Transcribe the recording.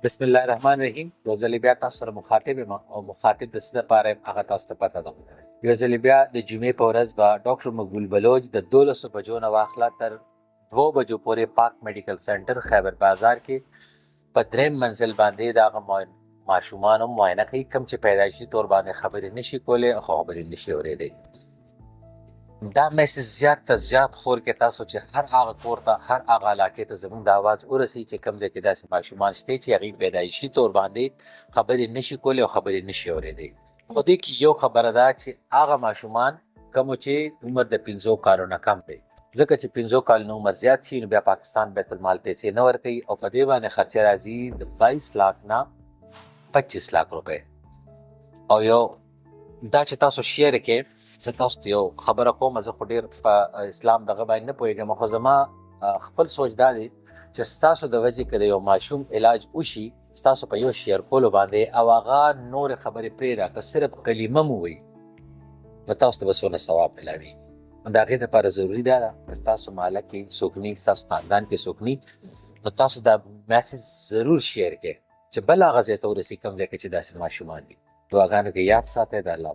بسم الله الرحمن الرحیم. یو ځل بیا تاسو سره مخاطب یم او مخاطب د څه دپاره یم هغه تاسو ته پته ده. یو ځل بیا د جمعې په ورځ به ډاکټر مقبول بلوچ د 12 بجو نه واخله تر 2 بجو پورې پاک میډیکل سنټر خیبر بازار کې په دریم منزل باندې د هغه ماشومان هم معاینه کوي، کوم چې پیدایشي طور باندې خبرې نشي کولی او خبرې نشي اورېدی. دا میسج زیات ته زیات خور کې تاسو چې هر هغه کور ته هر هغه علاقې ته زموږ د اواز ورسوي چې کوم ځای کې داسې ماشومان شته چې هغوی پیدایشي طور باندې خبرې نشي کولی او خبرې نشي اورېدی. خو دې کې یو خبره ده چې هغه ماشومان کومو چې عمر د 15 کالو نه کم دی، ځکه چې 15 کالو نه عمر زیات شي نو بیا پاکستان بیت المال پیسې نه ورکوي او په دې باندې خرچه راځي د 22 لاک نه 25 لاک روپۍ. او یو دا چې تاسو شیر کې زه تاسو ته یو خبره کوم، زه خو ډېر په اسلام دغه باندې نه پوهېږم، خو زما خپل سوچ دا دی چې ستاسو د وجې که د یو ماشوم علاج وشي ستاسو په یو شیر کولو باندې او هغه نورې خبرې پرېږده که صرف کلمه مو وي نو تاسو ته به څونه ثواب میلاوي. نو د هغې دپاره ضروري دا ده که ستاسو محله کې څوک ني، ستاسو خاندان کې څوک ني، نو تاسو دا میسج ضرور شیر کړئ چې بل هغه ځای ته ورسي کوم ځای کې چې داسې ماشومان دي. دعاګانو کې یاد ساتئ. د الله